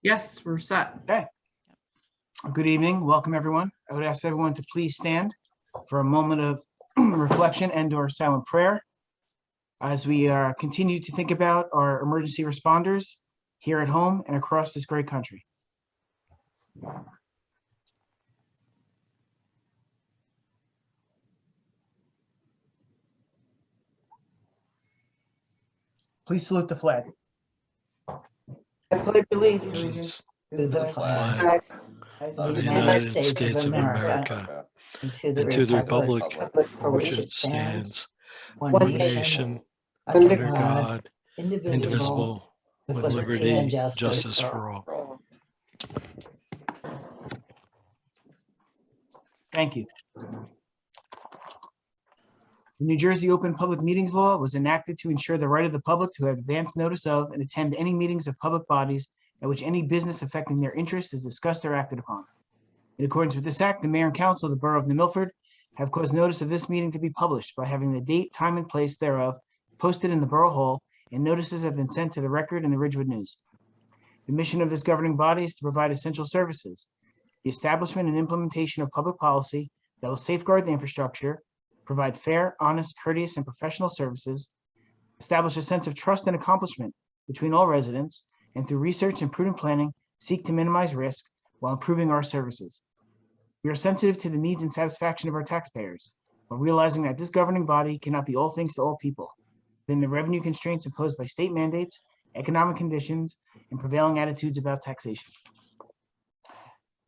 Yes, we're set. Okay. Good evening. Welcome, everyone. I would ask everyone to please stand for a moment of reflection and/or silent prayer as we continue to think about our emergency responders here at home and across this great country. Please salute the flag. I pledge allegiance to the flag of the United States of America and to and to the republic for which it stands, one one nation, under under God, indivisible, with liberty and justice justice for all. Thank you. The New Jersey Open Public Meetings Law was enacted to ensure the right of the public to have advance notice of and attend any meetings of public bodies at which any business affecting their interest is discussed or acted upon. In accordance with this act, the mayor and council of the borough of New Milford have caused notice of this meeting to be published by having the date, time, and place thereof posted in the borough hall, and notices have been sent to the record in the Ridgewood News. The mission of this governing body is to provide essential services, the establishment and implementation of public policy that will safeguard the infrastructure, provide fair, honest, courteous, and professional services, establish a sense of trust and accomplishment between all residents, and through research and prudent planning, seek to minimize risk while improving our services. We are sensitive to the needs and satisfaction of our taxpayers, while realizing that this governing body cannot be all things to all people, within the revenue constraints imposed by state mandates, economic conditions, and prevailing attitudes about taxation.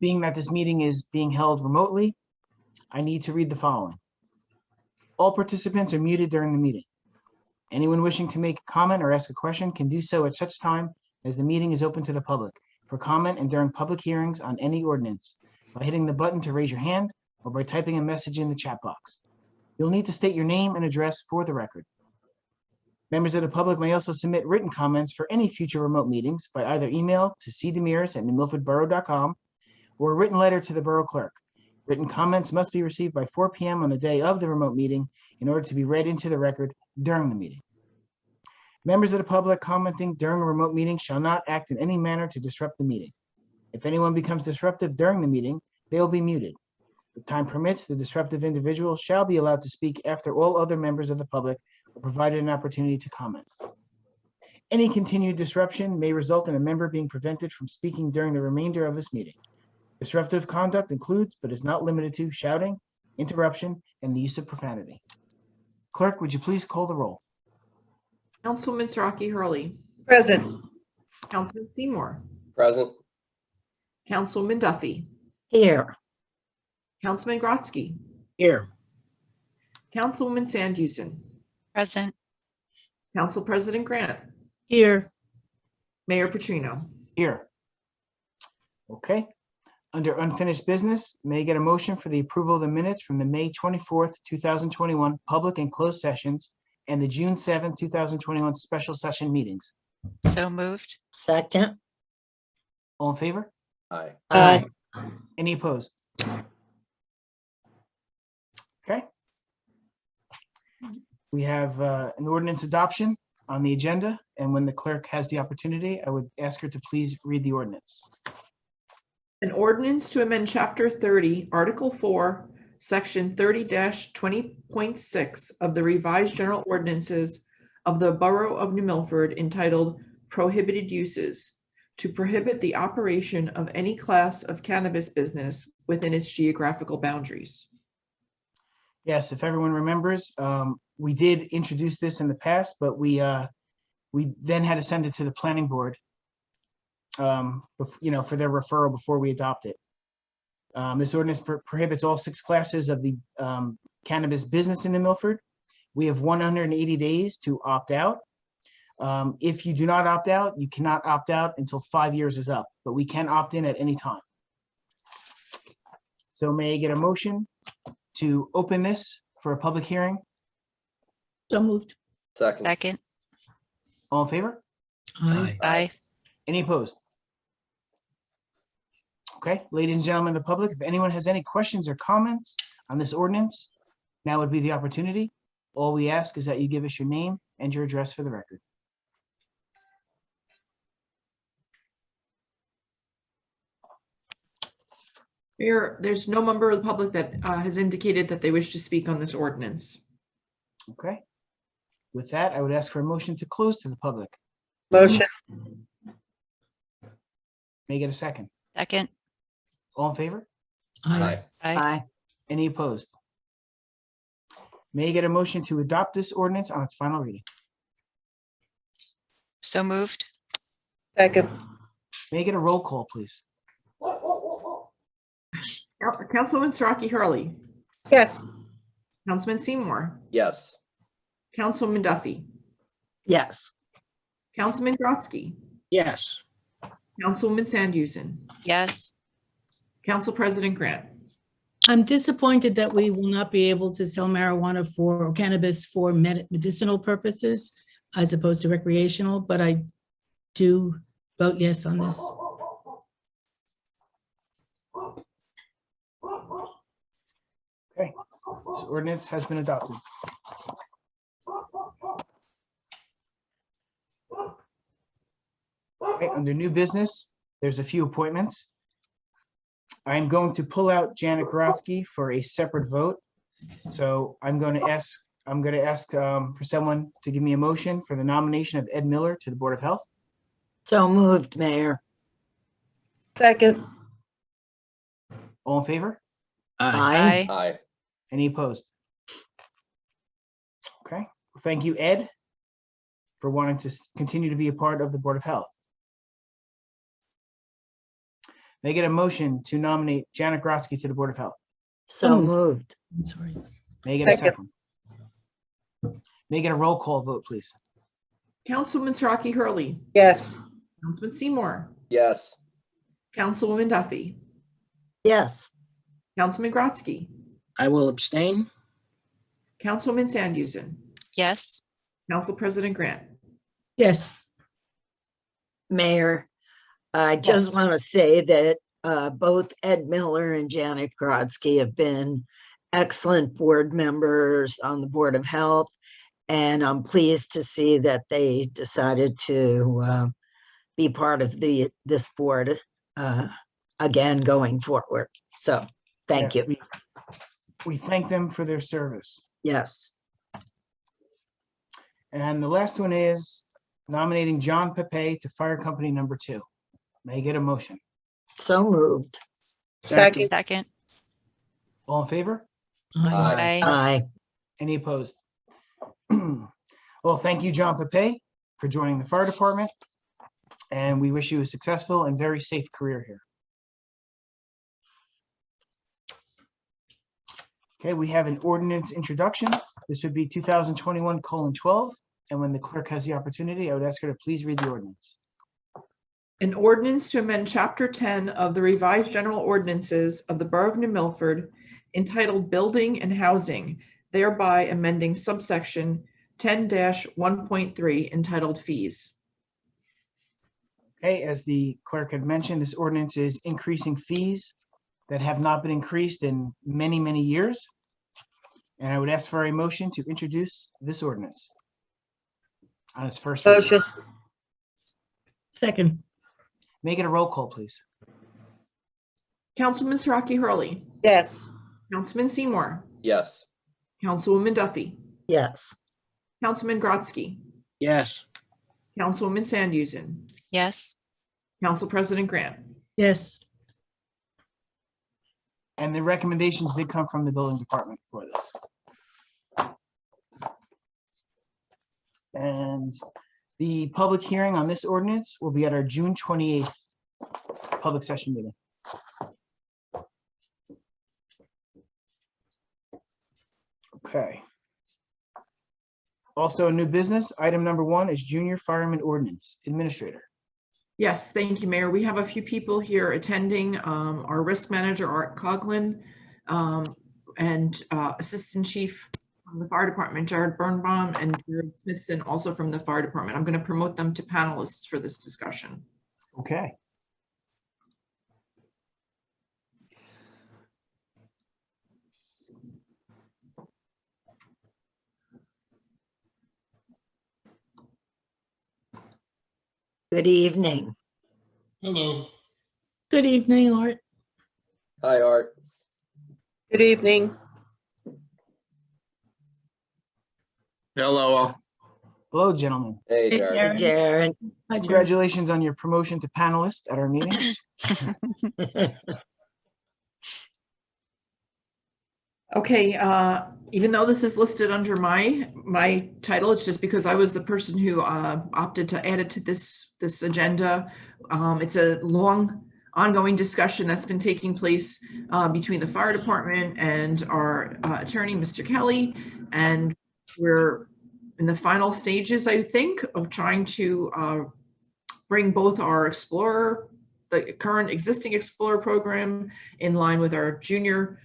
Being that this meeting is being held remotely, I need to read the following. All participants are muted during the meeting. Anyone wishing to make a comment or ask a question can do so at such time as the meeting is open to the public for comment and during public hearings on any ordinance by hitting the button to raise your hand or by typing a message in the chat box. You'll need to state your name and address for the record. Members of the public may also submit written comments for any future remote meetings by either email to cdemirs@newmilfordborough.com or a written letter to the borough clerk. Written comments must be received by 4 p.m. on the day of the remote meeting in order to be read into the record during the meeting. Members of the public commenting during a remote meeting shall not act in any manner to disrupt the meeting. If anyone becomes disruptive during the meeting, they will be muted. If time permits, the disruptive individual shall be allowed to speak after all other members of the public are provided an opportunity to comment. Any continued disruption may result in a member being prevented from speaking during the remainder of this meeting. Disruptive conduct includes, but is not limited to, shouting, interruption, and the use of profanity. Clerk, would you please call the roll? Councilwoman Siraki Hurley. Present. Councilman Seymour. Present. Councilwoman Duffy. Here. Councilman Grotzky. Here. Councilwoman Sandhusen. Present. Council President Grant. Here. Mayor Petrino. Here. Okay. Under unfinished business, may I get a motion for the approval of the minutes from the May 24th, 2021 public and closed sessions and the June 7th, 2021 special session meetings? So moved. Second. All in favor? Aye. Aye. Any opposed? Okay. We have an ordinance adoption on the agenda, and when the clerk has the opportunity, I would ask her to please read the ordinance. An ordinance to amend Chapter 30, Article 4, Section 30-20.6 of the Revised General Ordinances of the Borough of New Milford entitled Prohibited Uses, to prohibit the operation of any class of cannabis business within its geographical boundaries. Yes, if everyone remembers, we did introduce this in the past, but we then had to send it to the planning board, for their referral before we adopt it. This ordinance prohibits all 6 classes of the cannabis business in New Milford. We have 180 days to opt out. If you do not opt out, you cannot opt out until 5 years is up, but we can opt in at any time. So may I get a motion to open this for a public hearing? So moved. Second. Second. All in favor? Aye. Any opposed? Okay, ladies and gentlemen of the public, if anyone has any questions or comments on this ordinance, now would be the opportunity. All we ask is that you give us your name and your address for the record. Mayor, there's no member of the public that has indicated that they wish to speak on this ordinance. Okay. With that, I would ask for a motion to close to the public. Motion. May I get a second? Second. All in favor? Aye. Aye. Any opposed? May I get a motion to adopt this ordinance on its final reading? So moved. Second. May I get a roll call, please? Councilwoman Siraki Hurley, Yes. Councilman Seymour, Yes. Councilwoman Duffy, Yes. Councilman Grotzky, Yes. Councilwoman Sandhusen, Yes. Council President Grant. I'm disappointed that we will not be able to sell marijuana for or cannabis for medicinal purposes as opposed to recreational, but I do vote yes on this. Okay, this ordinance has been adopted. Okay, under new business, there's a few appointments. I'm going to pull out Janet Grotzky for a separate vote. So I'm going to ask for someone to give me a motion for the nomination of Ed Miller to the Board of Health. So moved, Mayor. Second. All in favor? Aye. Aye. Any opposed? Okay, well, thank you, Ed, for wanting to continue to be a part of the Board of Health. May I get a motion to nominate Janet Grotzky to the Board of Health? So moved. I'm sorry. May I get a Second. second? May I get a roll call vote, please? Councilwoman Siraki Hurley, Yes. Councilman Seymour, Yes. Councilwoman Duffy, Yes. Councilman Grotzky, I will abstain. Councilwoman Sandhusen, Yes. Council President Grant. Yes, Mayor, I just want to say that both Ed Miller and Janet Grotzky have been excellent board members on the Board of Health. And I'm pleased to see that they decided to be part of this board again going forward. So thank Yes, you. We thank them for their service. Yes. And the last one is nominating John Pepe to Fire Company Number 2. May I get a motion? So moved. Second. All in favor? aye. Aye. Aye. Any opposed? Well, thank you, John Pepe, for joining the fire department. And we wish you a successful and very safe career here. Okay, we have an ordinance introduction. This would be 2021:12. And when the clerk has the opportunity, I would ask her to please read the ordinance. An ordinance to amend Chapter 10 of the revised general ordinances of the Borough of New Milford entitled Building and Housing, thereby amending subsection 10-1.3 entitled Fees. Okay, as the clerk had mentioned, this ordinance is increasing fees that have not been increased in many, many years. And I would ask for a motion to introduce this ordinance on its first reading. Second, Make it a roll call, please. Councilman Siraki Hurley, Yes. Councilman Seymour, Yes. Councilwoman Duffy, Yes. Councilman Grotzky, Yes. Councilwoman Sandhusen, Yes. Council President Grant. yes, And the recommendations did come from the building department for this. And the public hearing on this ordinance will be at our June 28th public session meeting. Okay. Also, new business, item number 1 is Junior Fireman Ordinance Administrator. Yes, thank you, Mayor. We have a few people here attending, our risk manager, Art Coughlin, and Assistant Chief from the Fire Department, Jared Birnbaum, and Jared Smithson, also from the Fire Department. I'm going to promote them to panelists for this discussion. Okay. Good evening. Hello. good evening, Art. Hi, Art. Good evening. Hello, all. Hello, gentlemen. Hey, Hey, Jared. Hey, Jared. Hi, Jared. Congratulations on your promotion to panelist at our meeting. Okay, even though this is listed under my title, it's just because I was the person who opted to add it to this agenda. It's a long ongoing discussion that's been taking place between the fire department and our attorney, Mr. Kelly, and we're in the final stages, I think, of trying to bring both our Explorer, the current existing Explorer program, in line with our junior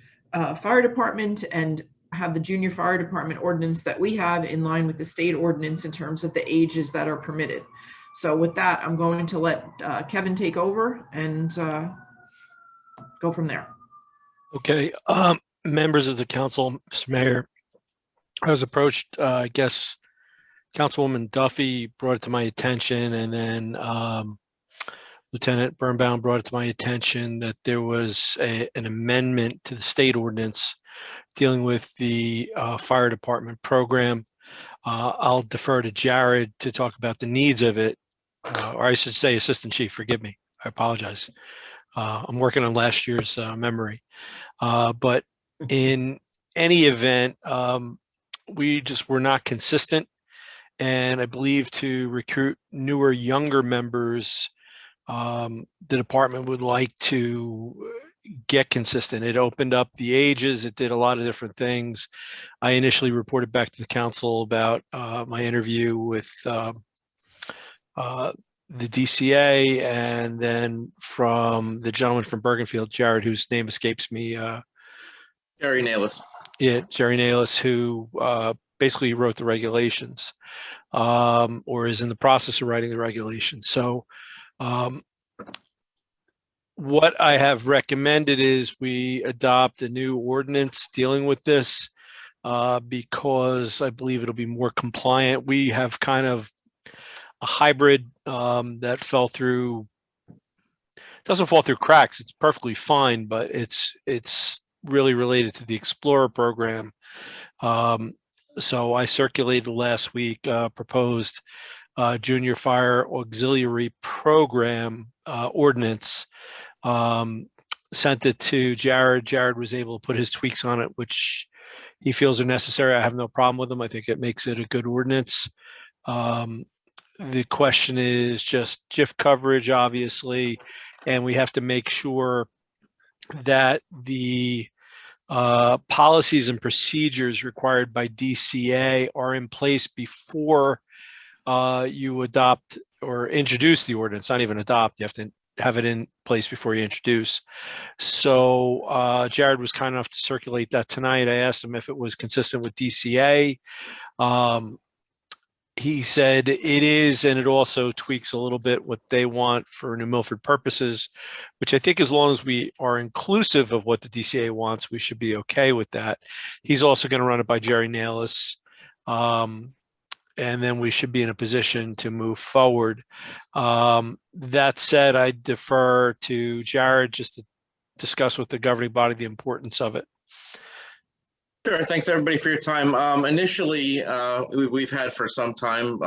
fire department, and have the junior fire department ordinance that we have in line with the state ordinance in terms of the ages that are permitted. So with that, I'm going to let Kevin take over and go from there. Okay, members of the council, Mr. Mayor, I was approached, I guess Councilwoman Duffy brought it to my attention, and then Lieutenant Birnbaum brought it to my attention that there was an amendment to the state ordinance dealing with the fire department program. I'll defer to Jared to talk about the needs of it, or I should say Assistant Chief, forgive me, I apologize. I'm working on last year's memory. But in any event, we just were not consistent. And I believe to recruit newer, younger members, the department would like to get consistent. It opened up the ages. It did a lot of different things. I initially reported back to the council about my interview with the DCA, and then from the gentleman from Bergenfield, Jared, whose name escapes me. Jerry Nalis. Yeah, Jerry Nalis, who basically wrote the regulations, or is in the process of writing the regulations. So what I have recommended is we adopt a new ordinance dealing with this because I believe it'll be more compliant. We have kind of a hybrid that fell through, doesn't fall through cracks. It's perfectly fine, but it's really related to the Explorer program. So I circulated last week, proposed junior fire auxiliary program ordinance, sent it to Jared. Jared was able to put his tweaks on it, which he feels are necessary. I have no problem with them. I think it makes it a good ordinance. The question is just GIF coverage, obviously, and we have to make sure that the policies and procedures required by DCA are in place before you adopt or introduce the ordinance. Not even adopt, you have to have it in place before you introduce. So Jared was kind enough to circulate that tonight. I asked him if it was consistent with DCA. He said it is, and it also tweaks a little bit what they want for New Milford purposes, which I think as long as we are inclusive of what the DCA wants, we should be okay with that. He's also going to run it by Jerry Nalis, and then we should be in a position to move forward. That said, I defer to Jared just to discuss with the governing body the importance of it. Sure. Thanks, everybody, for your time. Initially, we've had for some time.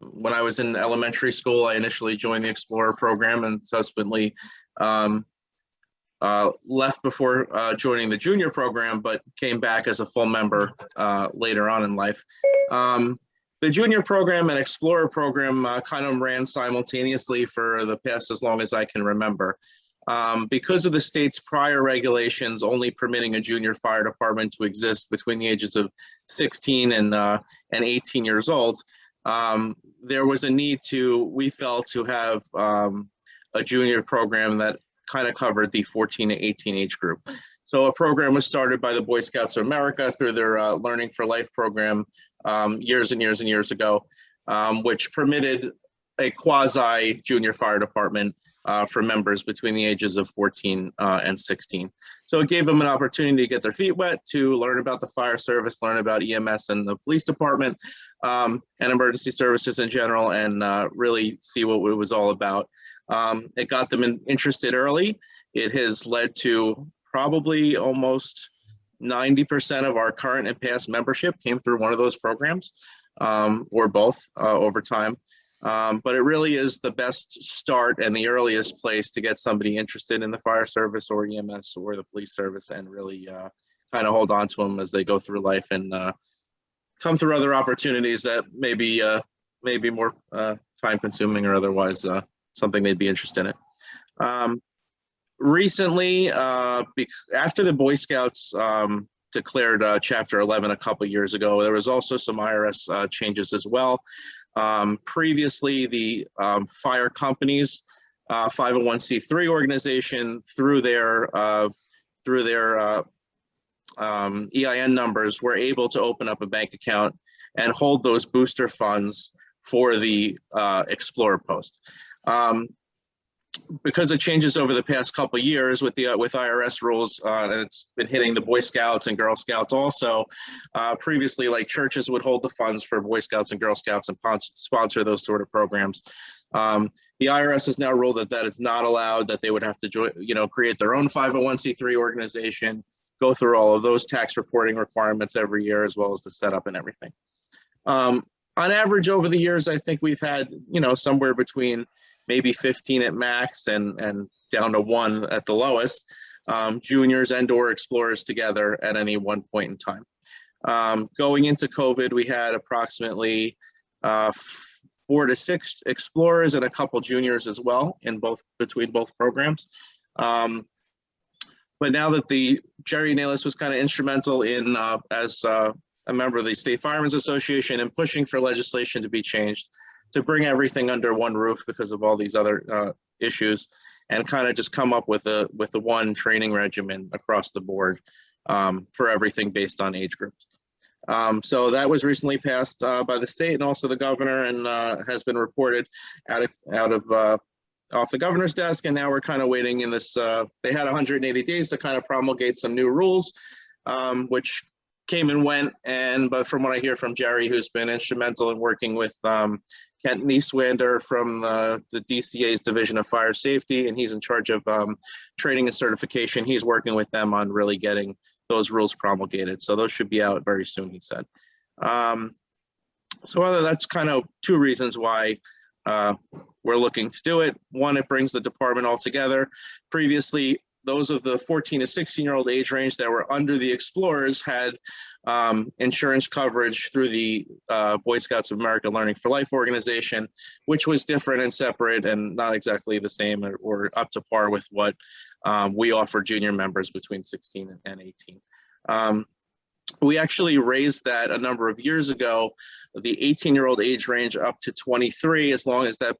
When I was in elementary school, I initially joined the Explorer program and subsequently left before joining the junior program, but came back as a full member later on in life. The junior program and Explorer program kind of ran simultaneously for the past as long as I can remember. Because of the state's prior regulations only permitting a junior fire department to exist between the ages of 16 and 18 years old, there was a need we felt to have a junior program that kind of covered the 14 to 18 age group. So a program was started by the Boy Scouts of America through their Learning for Life program years and years and years ago, which permitted a quasi junior fire department for members between the ages of 14 and 16. So it gave them an opportunity to get their feet wet, to learn about the fire service, learn about EMS and the police department, and emergency services in general, and really see what it was all about. It got them interested early. It has led to probably almost 90% of our current and past membership came through one of those programs, or both over time. But it really is the best start and the earliest place to get somebody interested in the fire service or EMS or the police service, and really kind of hold on to them as they go through life and come through other opportunities that may be more time consuming or otherwise something they'd be interested in. Recently, after the Boy Scouts declared Chapter 11 a couple years ago, there was also some IRS changes as well. Previously, the fire companies 501c3 organization, through their EIN numbers, were able to open up a bank account and hold those booster funds for the Explorer post. Because of changes over the past couple of years with IRS rules, and it's been hitting the Boy Scouts and Girl Scouts also. Previously, like, churches would hold the funds for Boy Scouts and Girl Scouts and sponsor those sort of programs. The IRS has now ruled that is not allowed, that they would have to create their own 501c3 organization, go through all of those tax reporting requirements every year, as well as the setup and everything. On average, over the years, I think we've had, somewhere between maybe 15 at max and down to 1 at the lowest, juniors and or explorers together at any one point in time. Going into COVID, we had approximately 4 to 6 explorers and a couple juniors as well between both programs. But now that Jerry Nalis was kind of instrumental in, as a member of the State Firemen's Association, and pushing for legislation to be changed, to bring everything under one roof because of all these other issues, and kind of just come up with a one training regimen across the board for everything based on age groups. So that was recently passed by the state and also the governor, and has been reported off the governor's desk. And now we're kind of waiting in this, they had 180 days to kind of promulgate some new rules, which came and went. But from what I hear from Jerry, who's been instrumental in working with Kent Nieswander from the DCA's Division of Fire Safety, and he's in charge of training and certification. He's working with them on really getting those rules promulgated. So those should be out very soon, he said. So that's kind of 2 reasons why we're looking to do it. One, it brings the department all together. Previously, those of the 14 to 16-year-old age range that were under the Explorers had insurance coverage through the Boy Scouts of America Learning for Life organization, which was different and separate and not exactly the same or up to par with what we offer junior members between 16 and 18. We actually raised that a number of years ago, the 18-year-old age range up to 23, as long as that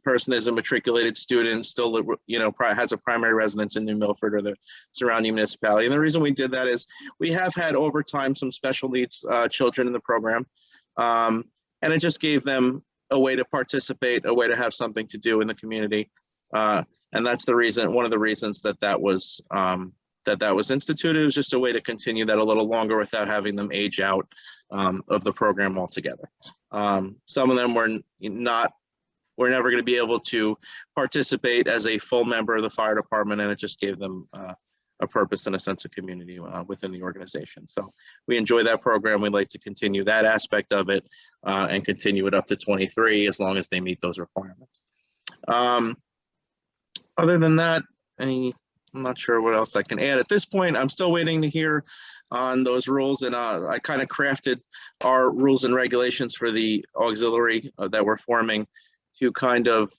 person is a matriculated student, still has a primary residence in New Milford or the surrounding municipality. And the reason we did that is we have had over time some special needs children in the program, and it just gave them a way to participate, a way to have something to do in the community, and that's the reason. One of the reasons that was instituted. It was just a way to continue that a little longer without having them age out of the program altogether. Some of them were never going to be able to participate as a full member of the fire department, and it just gave them a purpose and a sense of community within the organization. So we enjoy that program. We'd like to continue that aspect of it and continue it up to 23 as long as they meet those requirements. Other than that, I'm not sure what else I can add at this point. I'm still waiting to hear on those rules, and I kind of crafted our rules and regulations for the auxiliary that we're forming to kind of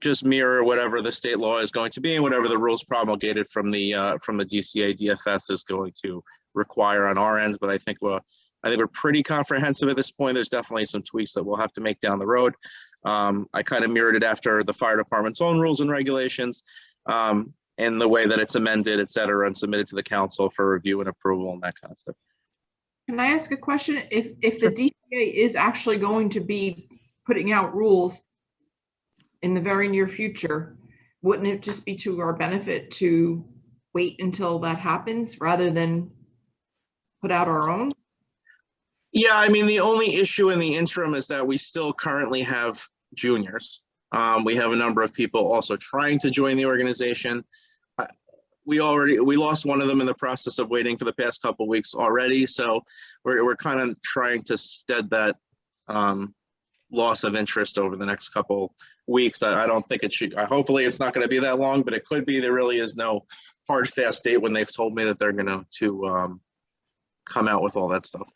just mirror whatever the state law is going to be and whatever the rules promulgated from the DCA DFS is going to require on our end. But I think we're pretty comprehensive at this point. There's definitely some tweaks that we'll have to make down the road. I kind of mirrored it after the fire department's own rules and regulations, and the way that it's amended, et cetera, and submitted to the council for review and approval and that kind of stuff. Can I ask a question? If the DCA is actually going to be putting out rules in the very near future, wouldn't it just be to our benefit to wait until that happens rather than put out our own? Yeah, I mean, the only issue in the interim is that we still currently have juniors. We have a number of people also trying to join the organization. We lost one of them in the process of waiting for the past couple of weeks already. So we're kind of trying to stead that loss of interest over the next couple weeks. I don't think it should, hopefully it's not going to be that long, but it could be. There really is no hard fast date when they've told me that they're going to come out with all that stuff.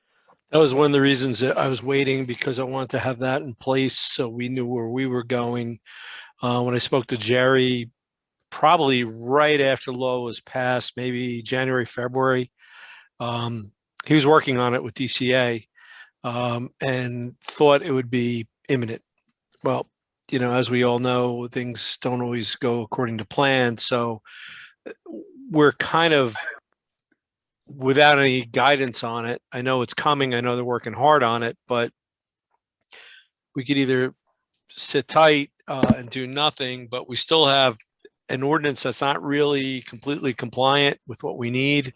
That was one of the reasons that I was waiting, because I wanted to have that in place so we knew where we were going. When I spoke to Jerry, probably right after law was passed, maybe January, February, he was working on it with DCA and thought it would be imminent. Well, you know, as we all know, things don't always go according to plan. So we're kind of without any guidance on it. I know it's coming. I know they're working hard on it, but we could either sit tight and do nothing, but we still have an ordinance that's not really completely compliant with what we need,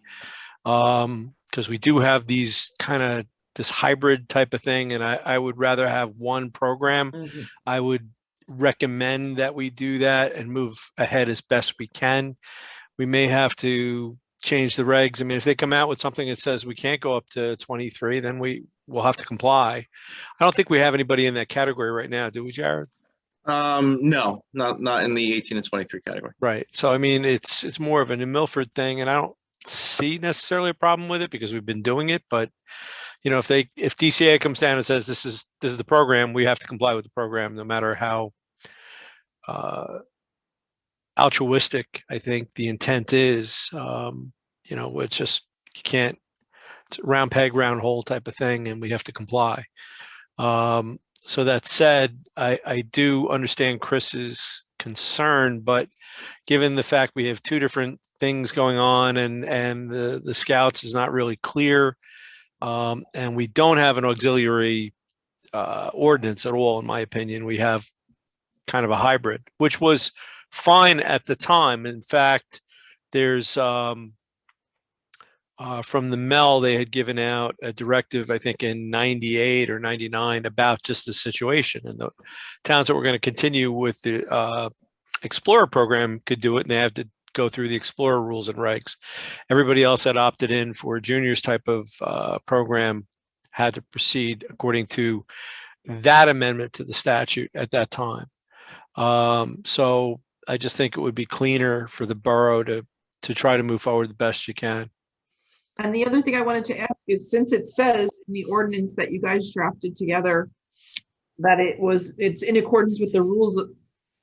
because we do have these kind of this hybrid type of thing, and I would rather have one program. I would recommend that we do that and move ahead as best we can. We may have to change the regs. I mean, if they come out with something that says we can't go up to 23, then we will have to comply. I don't think we have anybody in that category right now, do we, Jared? No, not in the 18 to 23 category. Right. So, I mean, it's more of a New Milford thing, and I don't see necessarily a problem with it because we've been doing it. But, you know, if DCA comes down and says this is the program, we have to comply with the program, no matter how altruistic I think the intent is. You know, it's just, you can't, it's a round peg, round hole type of thing, and we have to comply. So that said, I do understand Chris's concern, but given the fact we have two different things going on and the scouts is not really clear, and we don't have an auxiliary ordinance at all, in my opinion, we have kind of a hybrid, which was fine at the time. In fact, there's from the Mel, they had given out a directive, I think in 98 or 99, about just the situation, and the towns that were going to continue with the Explorer program could do it, and they have to go through the Explorer rules and regs. Everybody else that opted in for juniors type of program had to proceed according to that amendment to the statute at that time. So I just think it would be cleaner for the borough to try to move forward the best you can. And the other thing I wanted to ask is, since it says in the ordinance that you guys drafted together that it's in accordance with the rules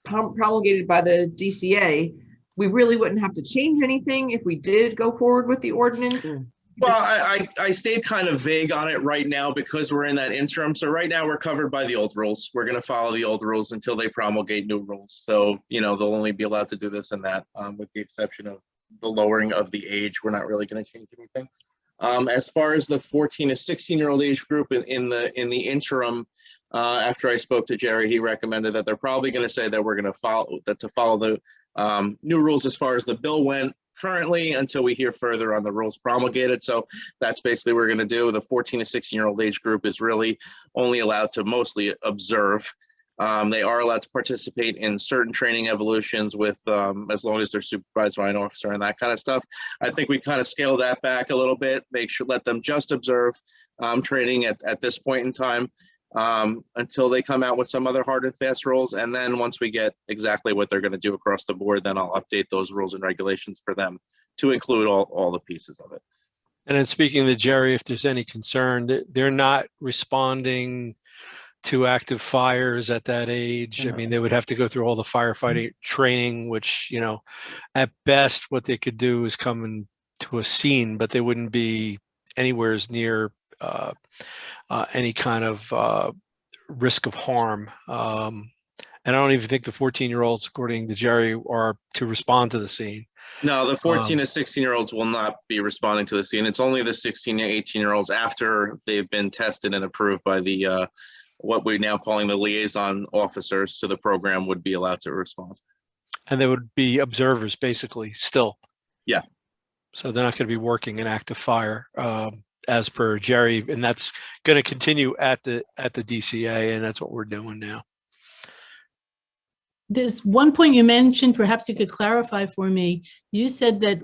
promulgated by the DCA, we really wouldn't have to change anything if we did go forward with the ordinance? Well, I stayed kind of vague on it right now because we're in that interim. So right now we're covered by the old rules. We're going to follow the old rules until they promulgate new rules. So, you know, they'll only be allowed to do this and that, with the exception of the lowering of the age. We're not really going to change anything. As far as the 14 to 16-year-old age group in the interim, after I spoke to Jerry, he recommended that they're probably going to say that we're going to follow the new rules as far as the bill went currently until we hear further on the rules promulgated. So that's basically what we're going to do. The 14 to 16-year-old age group is really only allowed to mostly observe. They are allowed to participate in certain training evolutions with, as long as they're supervised by an officer and that kind of stuff. I think we kind of scale that back a little bit, let them just observe training at this point in time, until they come out with some other hard and fast rules. And then once we get exactly what they're going to do across the board, then I'll update those rules and regulations for them to include all the pieces of it. And then speaking to Jerry, if there's any concern, they're not responding to active fires at that age. I mean, they would have to go through all the firefighting training, which, you know, at best what they could do is come into a scene, but they wouldn't be anywhere near any kind of risk of harm. And I don't even think the 14-year-olds, according to Jerry, are to respond to the scene. No, the 14 to 16-year-olds will not be responding to the scene. It's only the 16 to 18-year-olds after they've been tested and approved by the what we're now calling the liaison officers to the program would be allowed to respond. And they would be observers basically still. Yeah. So they're not going to be working in active fire, as per Jerry, and that's going to continue at the DCA, and that's what we're doing now. There's one point you mentioned, perhaps you could clarify for me. You said that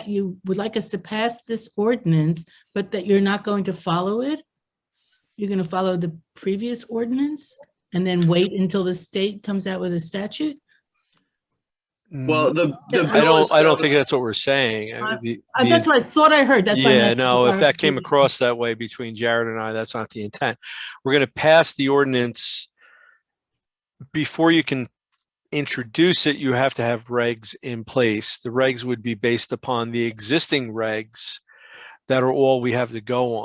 you would like us to pass this ordinance, but that you're not going to follow it? You're going to follow the previous ordinance and then wait until the state comes out with a statute? Well, the I don't think that's what we're saying. That's what I thought I heard. That's why I'm Yeah, asking no, for if that came clarification. across that way between Jared and I, that's not the intent. We're going to pass the ordinance. Before you can introduce it, you have to have regs in place. The regs would be based upon the existing regs that are all we have to go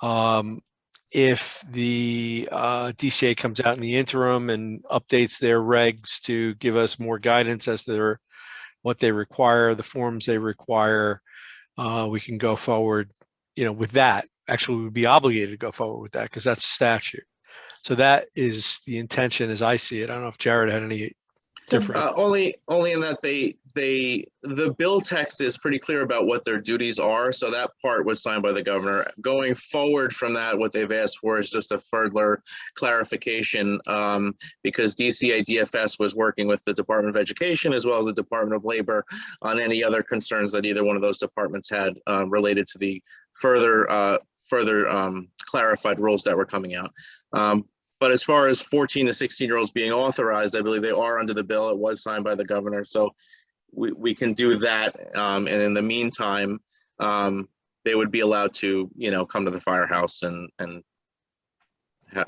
on. If the DCA comes out in the interim and updates their regs to give us more guidance as to what they require, the forms they require, we can go forward, with that. Actually, we'd be obligated to go forward with that because that's statute. So that is the intention as I see it. I don't know if Jared had any different. Only in that the bill text is pretty clear about what their duties are. So that part was signed by the governor. Going forward from that, what they've asked for is just a further clarification because DCA DFS was working with the Department of Education as well as the Department of Labor on any other concerns that either one of those departments had related to the further clarified rules that were coming out. But as far as 14 to 16-year-olds being authorized, I believe they are under the bill. It was signed by the governor. So we can do that. And in the meantime, they would be allowed to, come to the firehouse and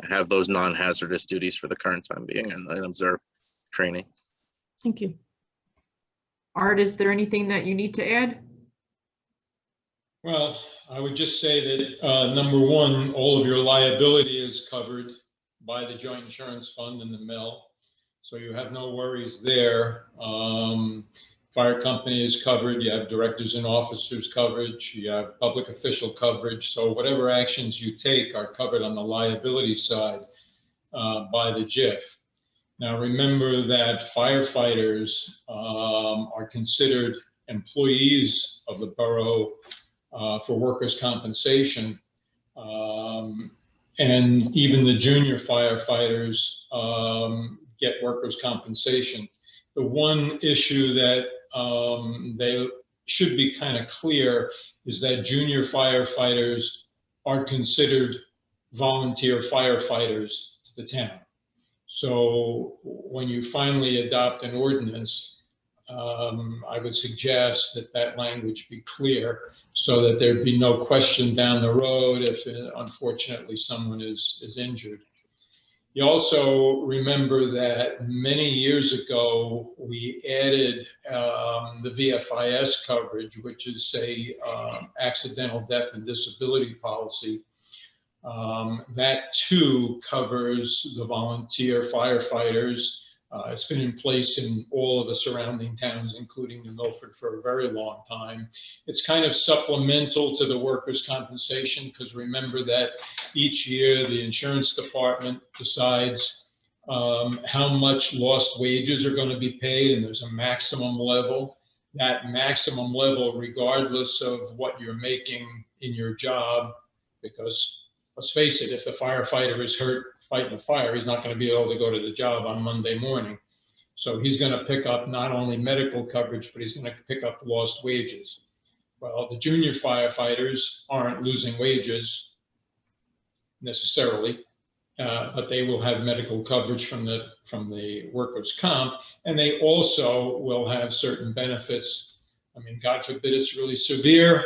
have those non-hazardous duties for the current time being and observe training. Thank you. Art, is there anything that you need to add? Well, I would just say that number one, all of your liability is covered by the joint insurance fund and the mill. So you have no worries there. Fire company is covered. You have directors and officers coverage. You have public official coverage. So whatever actions you take are covered on the liability side by the JIF. Now remember that firefighters are considered employees of the borough for workers' compensation. And even the junior firefighters get workers' compensation. The one issue that they should be kind of clear is that junior firefighters are considered volunteer firefighters to the town. So when you finally adopt an ordinance, I would suggest that that language be clear so that there'd be no question down the road if unfortunately someone is injured. You also remember that many years ago, we added the VFIS coverage, which is a accidental death and disability policy. That too covers the volunteer firefighters. It's been in place in all of the surrounding towns, including New Milford, for a very long time. It's kind of supplemental to the workers' compensation because remember that each year the insurance department decides how much lost wages are going to be paid, and there's a maximum level. That maximum level, regardless of what you're making in your job, because let's face it, if the firefighter is hurt fighting a fire, he's not going to be able to go to the job on Monday morning. So he's going to pick up not only medical coverage, but he's going to pick up lost wages. Well, the junior firefighters aren't losing wages necessarily, but they will have medical coverage from the workers' comp, and they also will have certain benefits. I mean, God forbid it's really severe.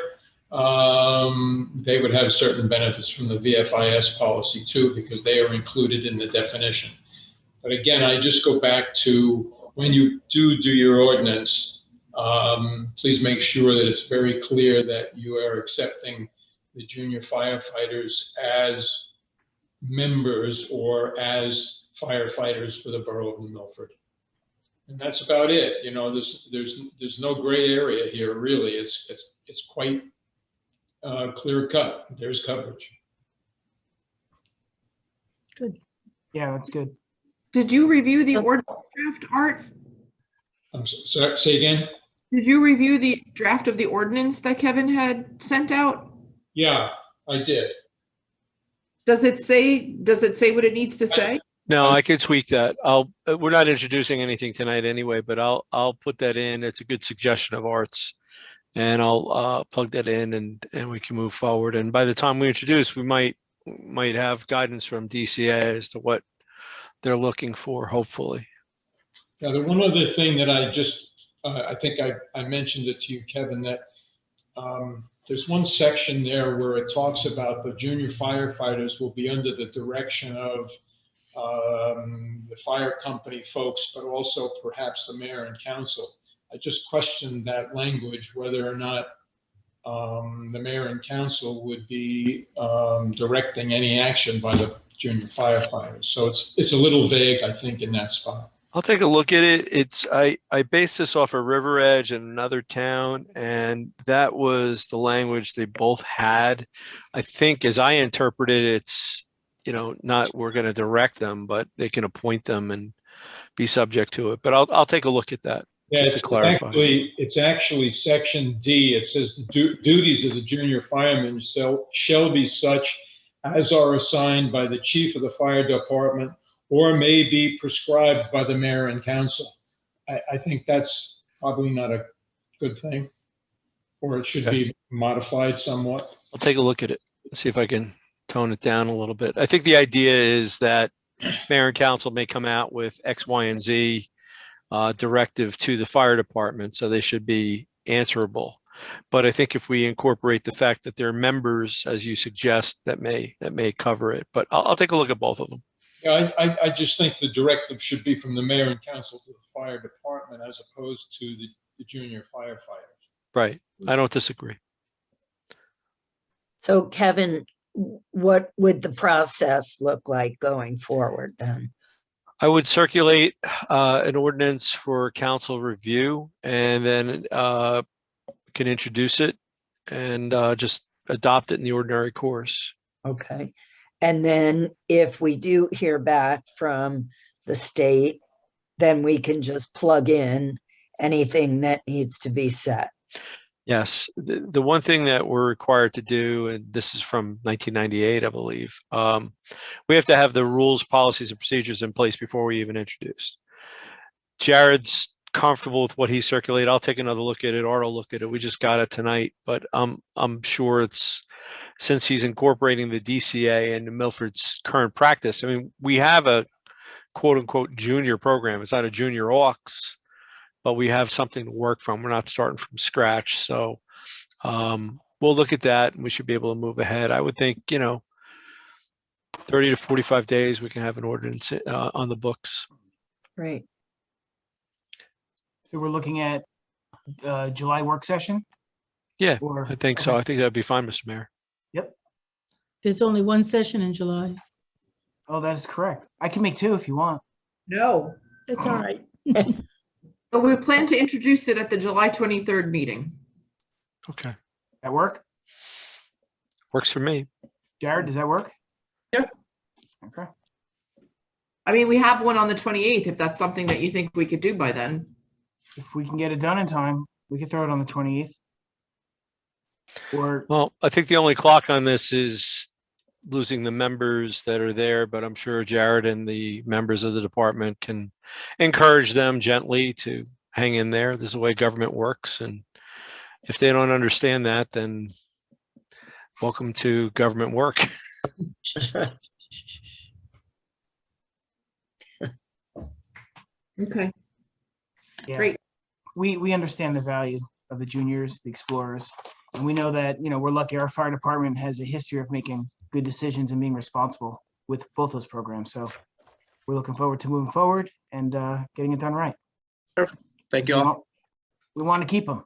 They would have certain benefits from the VFIS policy too, because they are included in the definition. But again, I just go back to when you do your ordinance, please make sure that it's very clear that you are accepting the junior firefighters as members or as firefighters for the borough of New Milford. And that's about it. You know, there's no gray area here, really. It's quite clear cut. There's coverage. Good. Yeah, that's good. Did you review the ordinance draft, Art? Sorry, say again? Did you review the draft of the ordinance that Kevin had sent out? Yeah, I did. Does it say what it needs to say? No, I could tweak that. We're not introducing anything tonight anyway, but I'll put that in. It's a good suggestion of Art's. And I'll plug that in and we can move forward. And by the time we introduce, we might have guidance from DCA as to what they're looking for, hopefully. Now, the one other thing that I think I mentioned it to you, Kevin, that there's one section there where it talks about the junior firefighters will be under the direction of the fire company folks, but also perhaps the mayor and council. I just questioned that language, whether or not the mayor and council would be directing any action by the junior firefighters. So it's a little vague, I think, in that spot. I'll take a look at it. I based this off of River Edge in another town, and that was the language they both had. I think as I interpreted it, it's, not we're going to direct them, but they can appoint them and be subject to it. But I'll take a look at that. Yeah, just to clarify. It's actually section D. It says the duties of the junior fireman shall be such as are assigned by the chief of the fire department or may be prescribed by the mayor and council. I think that's probably not a good thing, or it should be modified somewhat. I'll take a look at it, see if I can tone it down a little bit. I think the idea is that mayor and council may come out with X, Y, and Z directive to the fire department, so they should be answerable. But I think if we incorporate the fact that they're members, as you suggest, that may cover it. But I'll take a look at both of them. Yeah, I just think the directive should be from the mayor and council to the fire department as opposed to the junior firefighters. Right. I don't disagree. So Kevin, what would the process look like going forward then? I would circulate an ordinance for council review, and then can introduce it and just adopt it in the ordinary course. Okay. And then if we do hear back from the state, then we can just plug in anything that needs to be set. Yes. The one thing that we're required to do, and this is from 1998, I believe, we have to have the rules, policies, and procedures in place before we even introduce. Jared's comfortable with what he circulated. I'll take another look at it, or I'll look at it. We just got it tonight, but I'm sure it's, since he's incorporating the DCA and Milford's current practice. I mean, we have a quote unquote junior program. It's not a junior aux, but we have something to work from. We're not starting from scratch. So we'll look at that and we should be able to move ahead. I would think, 30 to 45 days, we can have an ordinance on the books. Right. So we're looking at July work session? Yeah, Or, I think so. I think that'd be fine, Mr. Mayor. Yep. There's only one session in July. Oh, that is correct. I can make two if you want. No, That's all right. but we plan to introduce it at the July 23rd meeting. Okay. That work? Works for me. Jared, does that work? Yep. Okay. I mean, we have one on the 28th, if that's something that you think we could do by then. If we can get it done in time, we could throw it on the 28th. Or, Well, I think the only clock on this is losing the members that are there, but I'm sure Jared and the members of the department can encourage them gently to hang in there. This is the way government works. And if they don't understand that, then welcome to government work. Okay, yeah, great. we understand the value of the juniors, the explorers. And we know that, we're lucky our fire department has a history of making good decisions and being responsible with both those programs. So we're looking forward to moving forward and getting it done right. Thank you all. We want to keep them.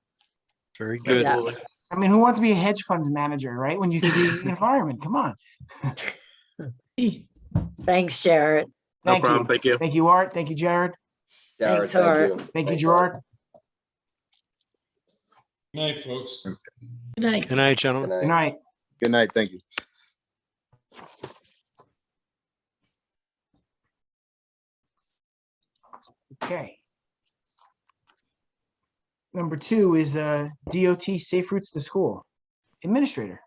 Very good. Yes. I mean, who wants to be a hedge fund manager, right? When you can be an environment, come on. Thanks, Jared. No Thank problem. you. Thank you. Thank you, Art. Thank you, Jared. Thanks, Art. Thank you, Gerard. Good night, folks. Good night. Good night, gentlemen. Good night. Good night. Thank you. Okay. Number 2 is DOT Safe Routes to School. Administrator.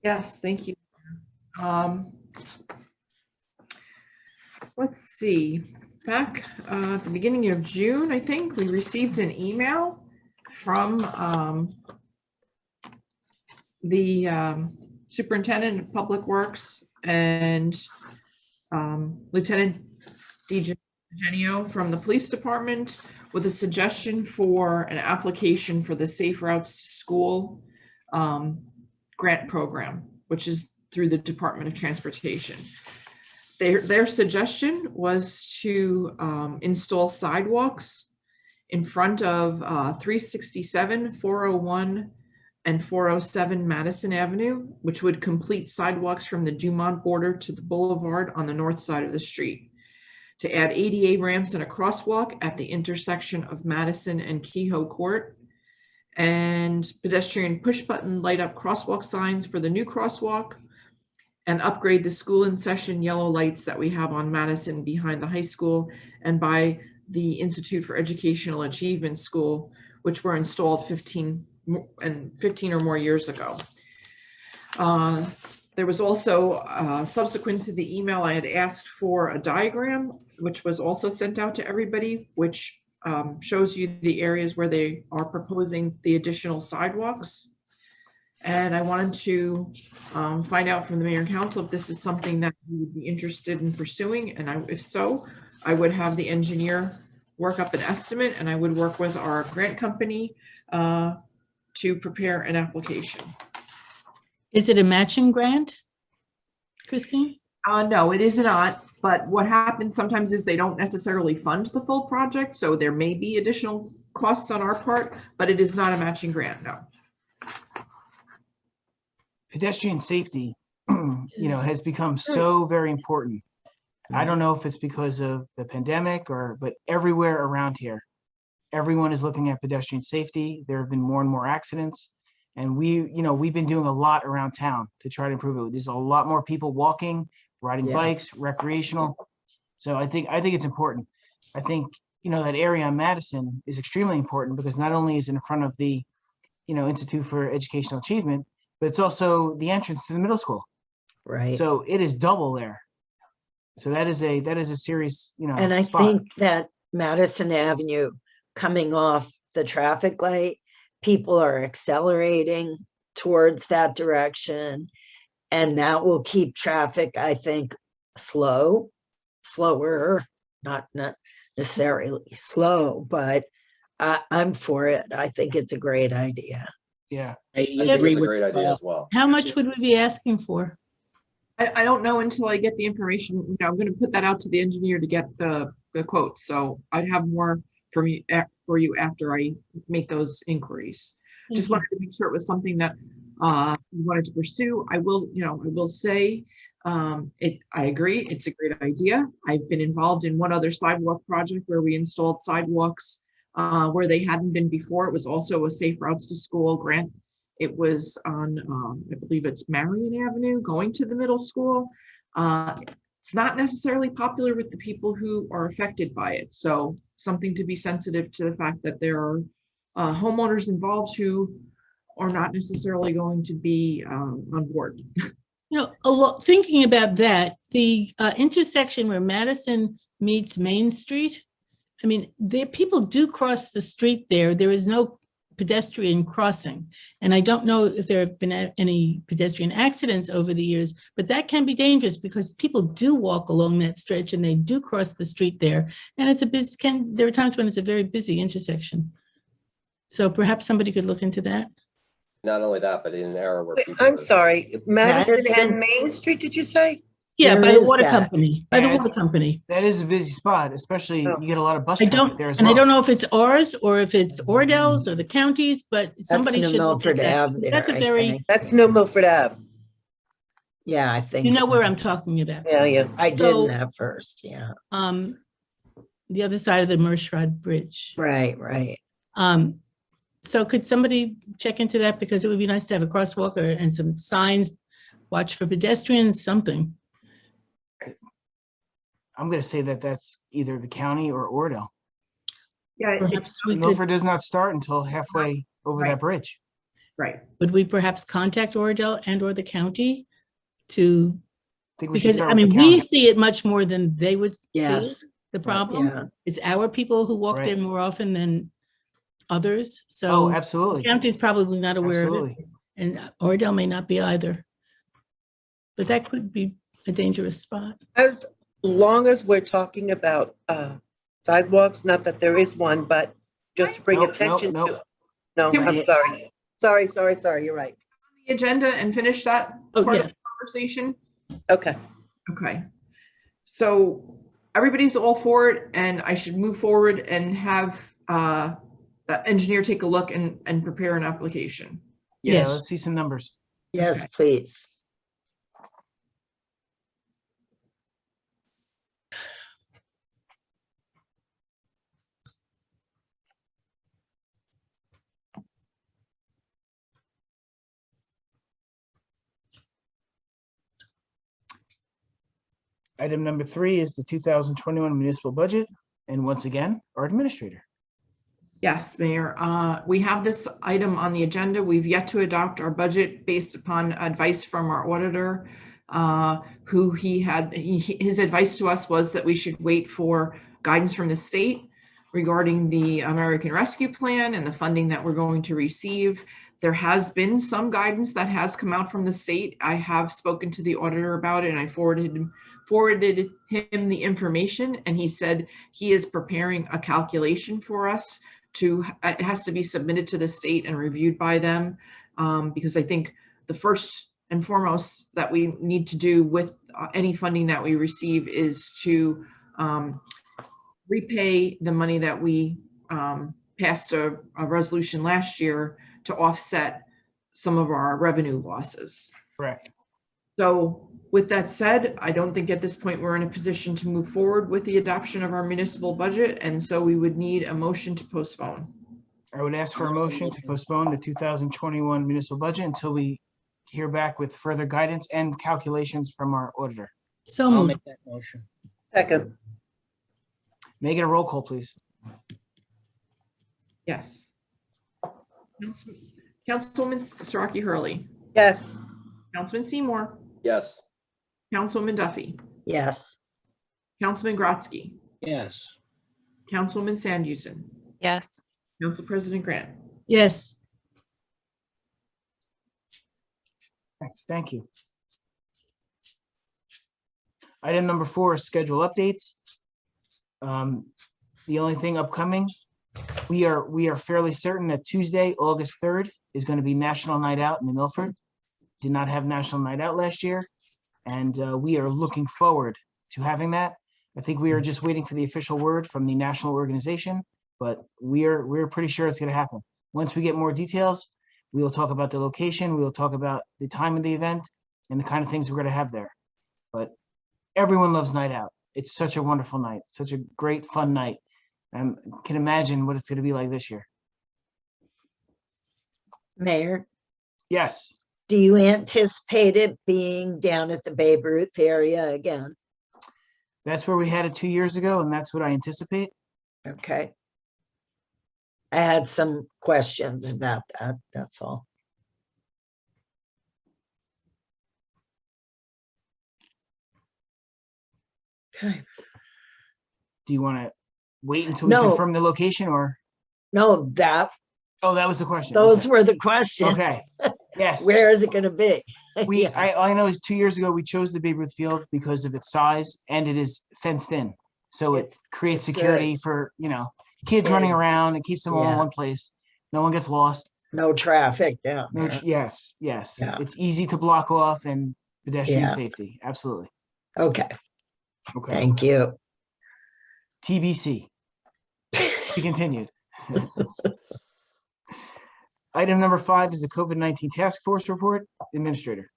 Yes, thank you. let's see, back at the beginning of June, I think, we received an email from the Superintendent of Public Works and Lieutenant DeGenio from the Police Department with a suggestion for an application for the Safe Routes to School grant program, which is through the Department of Transportation. Their suggestion was to install sidewalks in front of 367, 401, and 407 Madison Avenue, which would complete sidewalks from the Dumont border to the boulevard on the north side of the street. To add ADA ramps and a crosswalk at the intersection of Madison and Kehoe Court, and pedestrian push-button light-up crosswalk signs for the new crosswalk, and upgrade the school in session yellow lights that we have on Madison behind the high school and by the Institute for Educational Achievement School, which were installed 15 or more years ago. There was also, subsequent to the email, I had asked for a diagram, which was also sent out to everybody, which shows you the areas where they are proposing the additional sidewalks. And I wanted to find out from the mayor and council if this is something that you would be interested in pursuing. And if so, I would have the engineer work up an estimate, and I would work with our grant company to prepare an application. Is it a matching grant, Christine? No, it is not. But what happens sometimes is they don't necessarily fund the full project. So there may be additional costs on our part, but it is not a matching grant, no. Pedestrian safety, has become so very important. I don't know if it's because of the pandemic but everywhere around here, everyone is looking at pedestrian safety. There have been more and more accidents, and we've been doing a lot around town to try to improve it. There's a lot more people walking, riding bikes, recreational. So I think it's important. I think, that area on Madison is extremely important because not only is it in front of the, Institute for Educational Achievement, but it's also the entrance to the middle school. Right. So it is double there. So that is a serious, And I spot. think that Madison Avenue coming off the traffic light, people are accelerating towards that direction. And that will keep traffic, I think, slower, not necessarily slow, but I'm for it. I think it's a great idea. Yeah. I I think agree it's a with great idea as well. How much would we be asking for? I don't know until I get the information. I'm going to put that out to the engineer to get the quotes. So I'd have more for you after I make those inquiries. Just wanted to make sure it was something that you wanted to pursue. I will say I agree. It's a great idea. I've been involved in one other sidewalk project where we installed sidewalks where they hadn't been before. It was also a Safe Routes to School grant. It was on, I believe it's Marion Avenue going to the middle school. It's not necessarily popular with the people who are affected by it. So something to be sensitive to the fact that there are homeowners involved who are not necessarily going to be on board. Thinking about that, the intersection where Madison meets Main Street, people do cross the street there. There is no pedestrian crossing. And I don't know if there have been any pedestrian accidents over the years, but that can be dangerous because people do walk along that stretch and they do cross the street there. And there are times when it's a very busy intersection. So perhaps somebody could look into that. Not only that, but in an era where Wait, people I'm are- sorry, Madison Madison- and Main Street, did you say? Yeah, There by the is water that. company, by the Yeah, water company. That is a busy spot, especially you get a lot of bus I traffic don't, there as and well. I don't know if it's ours or if it's Ordell's or the county's, but That's somebody New should look at Milford that. Ave there, That's a I very, think. That's New Milford Ave. Yeah, I think you know so. where I'm talking about. Yeah. I So- didn't at first, yeah. The other side of the Mershod Bridge. Right. So could somebody check into that? Because it would be nice to have a crosswalk and some signs, watch for pedestrians, something. I'm going to say that that's either the county or Ordell. Yeah, Perhaps we could, Milford does not start until halfway over Right. that bridge. right. would we perhaps contact Ordell and or the county to think we should Because, start I with the mean, we calendar. see it much more than they would see Yes. the problem. Yeah. It's our people who walk there Right. more often than others, Oh, so the absolutely. county's probably not aware of it, Absolutely. and Ordell may not be either. But that could be a dangerous spot. As long as we're talking about sidewalks, not that there is one, but just to bring Nope, attention nope, to. No, Can I'm we- sorry. Sorry, you're right. The agenda and finish that Oh, part of yeah. the conversation. Okay. Okay. So everybody's all for it, and I should move forward and have the engineer take a look and prepare an application. Yeah, Yes. let's see some numbers. Yes, Okay. please. Item number 3 is the 2021 municipal budget. And once again, our administrator. Yes, Mayor. We have this item on the agenda. We've yet to adopt our budget based upon advice from our auditor, who his advice to us was that we should wait for guidance from the state regarding the American Rescue Plan and the funding that we're going to receive. There has been some guidance that has come out from the state. I have spoken to the auditor about it, and I forwarded him the information, and he said he is preparing a calculation for us. It has to be submitted to the state and reviewed by them, because I think the first and foremost that we need to do with any funding that we receive is to repay the money that we passed a resolution last year to offset some of our revenue losses. Correct. So with that said, I don't think at this point we're in a position to move forward with the adoption of our municipal budget, and so we would need a motion to postpone. I would ask for a motion to postpone the 2021 municipal budget until we hear back with further guidance and calculations from our auditor. So I'll moved. make that motion. Second. May I get a roll call, please? Yes. Councilwoman Siraki Hurley, Yes. Councilman Seymour, Yes. Councilwoman Duffy, Yes. Councilman Grotzky, Yes. Councilwoman Sandhusen, Yes. Council President Grant. Yes. Thank you. Item number 4 is schedule updates. The only thing upcoming, we are fairly certain that Tuesday, August 3rd is going to be National Night Out in the Milford. Did not have National Night Out last year, and we are looking forward to having that. I think we are just waiting for the official word from the national organization, but we're pretty sure it's going to happen. Once we get more details, we will talk about the location, we will talk about the time of the event and the kind of things we're going to have there. But everyone loves Night Out. It's such a wonderful night, such a great, fun night. I can imagine what it's going to be like this year. Mayor, Yes, do you anticipate it being down at the Babe Ruth area again? that's where we had it 2 years ago, and that's what I anticipate. Okay. I had some questions about that, that's all. Okay, Do you want to wait until we No. confirm the location, or? no, Oh, that was the question. those Okay. were the questions. Okay, yes. Where is it gonna be? Yeah. I know is 2 years ago, we chose the Babe Ruth Field because of its size and it is fenced in. So it It's- creates it's security good. for, kids running Kids. around. It keeps them all in Yeah. one place. No one gets lost. No traffic down No, there. yes. Yeah. It's easy to block off and pedestrian Yeah. safety. Absolutely. Okay, Okay. thank you. TBC. Be continued. Item number 5 is the COVID-19 Task Force Report. Administrator.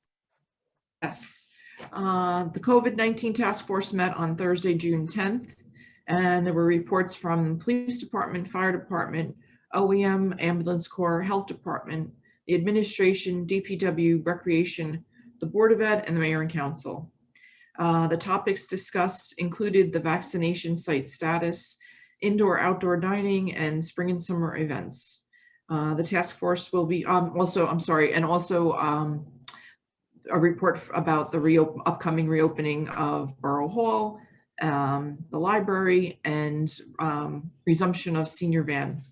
Yes. The COVID-19 task force met on Thursday, June 10th, and there were reports from Police Department, Fire Department, OEM, Ambulance Corps, Health Department, the Administration, DPW, Recreation, the Board of Ed, and the Mayor and Council. The topics discussed included the vaccination site status, indoor-outdoor dining, and spring and summer events. The task force will be a report about the upcoming reopening of Borough Hall, the library, and resumption of senior van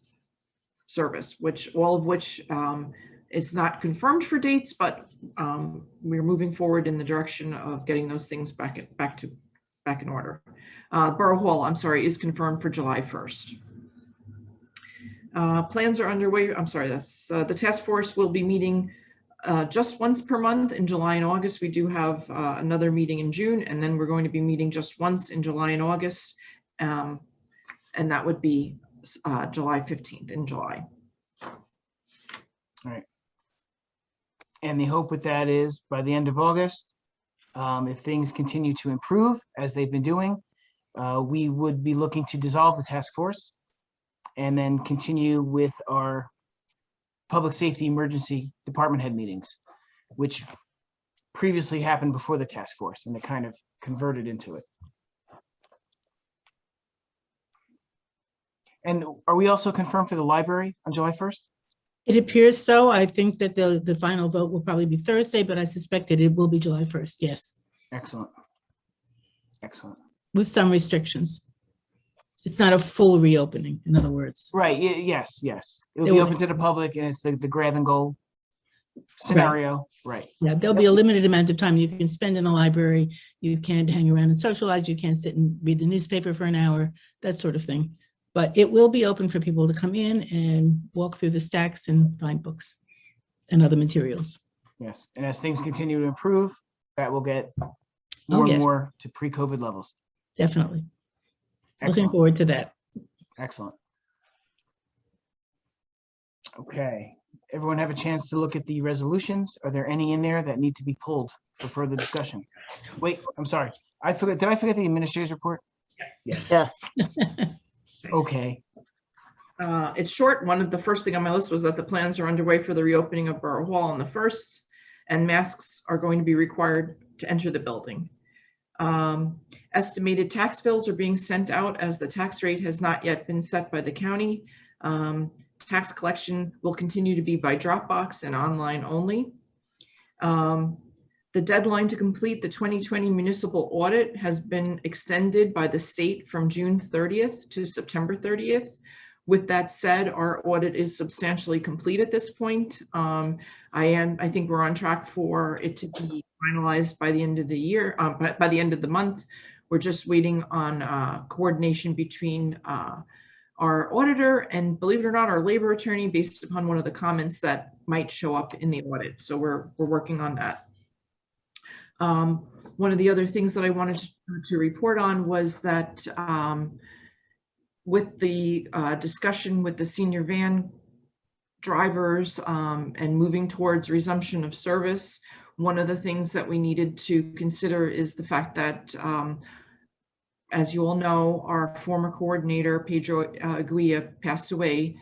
service, all of which is not confirmed for dates, but we're moving forward in the direction of getting those things back in order. Borough Hall, I'm sorry, is confirmed for July 1st. Plans are underway. I'm sorry, that's the task force will be meeting just once per month in July and August. We do have another meeting in June, and then we're going to be meeting just once in July and August. And that would be July 15th in July. All right. And the hope with that is by the end of August, if things continue to improve as they've been doing, we would be looking to dissolve the task force and then continue with our public safety emergency department head meetings, which previously happened before the task force, and it kind of converted into it. And are we also confirmed for the library on July 1st? It appears so. I think that the final vote will probably be Thursday, but I suspect it will be July 1st. Yes. Excellent. Excellent. With some restrictions. It's not a full reopening, in other words. Right. Yes. It'll be open to the public, and it's the grab and go scenario. Right. Yeah, there'll be a limited amount of time you can spend in the library. You can't hang around and socialize. You can't sit and read the newspaper for an hour, that sort of thing. But it will be open for people to come in and walk through the stacks and find books and other materials. Yes. And as things continue to improve, that will get more and more to pre-COVID levels. Definitely. Looking Excellent. forward to that. Excellent. Okay. Everyone have a chance to look at the resolutions. Are there any in there that need to be pulled for further discussion? Wait, I'm sorry. I forgot. Did I forget the administrator's report? Yes. Okay. It's short. One of the first thing on my list was that the plans are underway for the reopening of Borough Hall on the 1st, and masks are going to be required to enter the building. Estimated tax bills are being sent out as the tax rate has not yet been set by the county. Tax collection will continue to be by Dropbox and online only. The deadline to complete the 2020 municipal audit has been extended by the state from June 30th to September 30th. With that said, our audit is substantially complete at this point. I think we're on track for it to be finalized by the end of the year, by the end of the month. We're just waiting on coordination between our auditor and, believe it or not, our labor attorney, based upon one of the comments that might show up in the audit. So we're working on that. One of the other things that I wanted to report on was that with the discussion with the senior van drivers and moving towards resumption of service, one of the things that we needed to consider is the fact that, as you all know, our former coordinator, Pedro Aguilla, passed away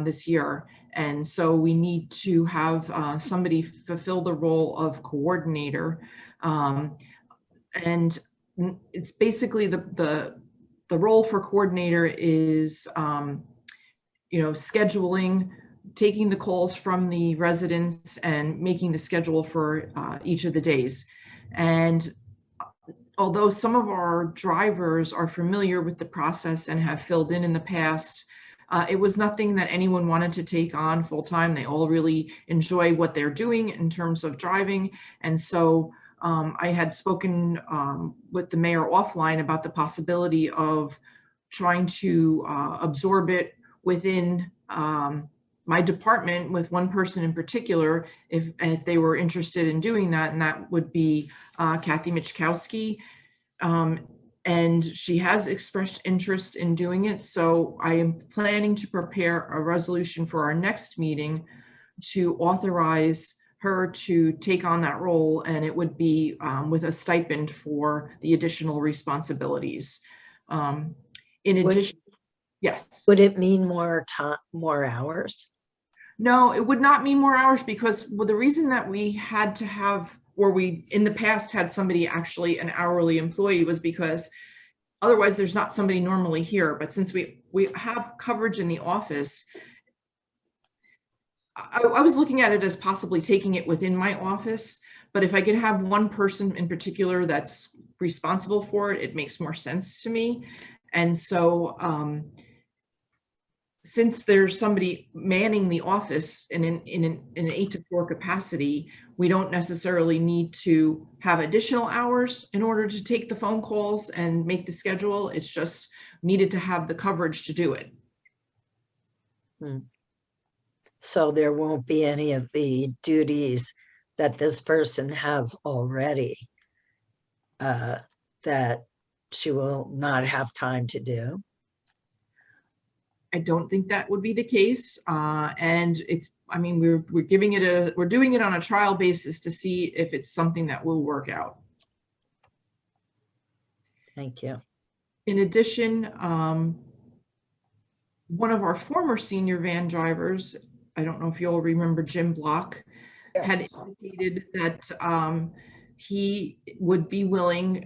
this year. And so we need to have somebody fulfill the role of coordinator. And it's basically the role for coordinator is, scheduling, taking the calls from the residents and making the schedule for each of the days. And although some of our drivers are familiar with the process and have filled in the past, it was nothing that anyone wanted to take on full time. They all really enjoy what they're doing in terms of driving. And so I had spoken with the mayor offline about the possibility of trying to absorb it within my department with one person in particular, if they were interested in doing that, and that would be Kathy Michkowski. And she has expressed interest in doing it. So I am planning to prepare a resolution for our next meeting to authorize her to take on that role, and it would be with a stipend for the additional responsibilities. In addition, yes. Would it mean more time, more hours? No, it would not mean more hours, because the reason that we had to have, or we in the past had somebody actually an hourly employee, was because otherwise there's not somebody normally here. But since we have coverage in the office, I was looking at it as possibly taking it within my office, But if I could have one person in particular that's responsible for it, it makes more sense to me. And so since there's somebody manning the office in an 8 to 4 capacity, we don't necessarily need to have additional hours in order to take the phone calls and make the schedule. It's just needed to have the coverage to do it. So there won't be any of the duties that this person has already that she will not have time to do. I don't think that would be the case. And it's, I mean, we're giving it we're doing it on a trial basis to see if it's something that will work out. Thank you. In addition, one of our former senior van drivers, I don't know if you all remember Jim Block, had indicated that he would be willing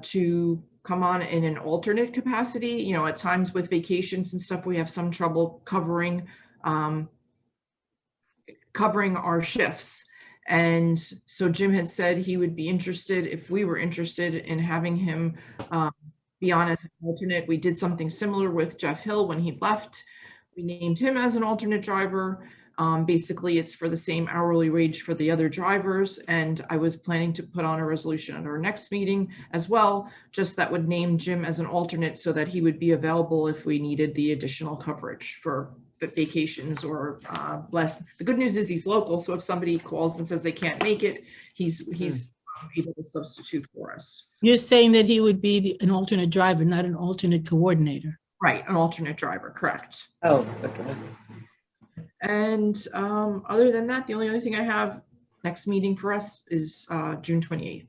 to come on in an alternate capacity. You know, at times with vacations and stuff, we have some trouble covering our shifts. And so Jim had said he would be interested, if we were interested in having him be on as an alternate. We did something similar with Jeff Hill when he left. We named him as an alternate driver. Basically, it's for the same hourly wage for the other drivers. And I was planning to put on a resolution at our next meeting as well, just that would name Jim as an alternate so that he would be available if we needed the additional coverage for vacations or less. The good news is he's local. So if somebody calls and says they can't make it, he's able to substitute for us. You're saying that he would be an alternate driver, not an alternate coordinator. Right, an alternate driver, correct. Oh, okay. And other than that, the only other thing I have next meeting for us is June 28th.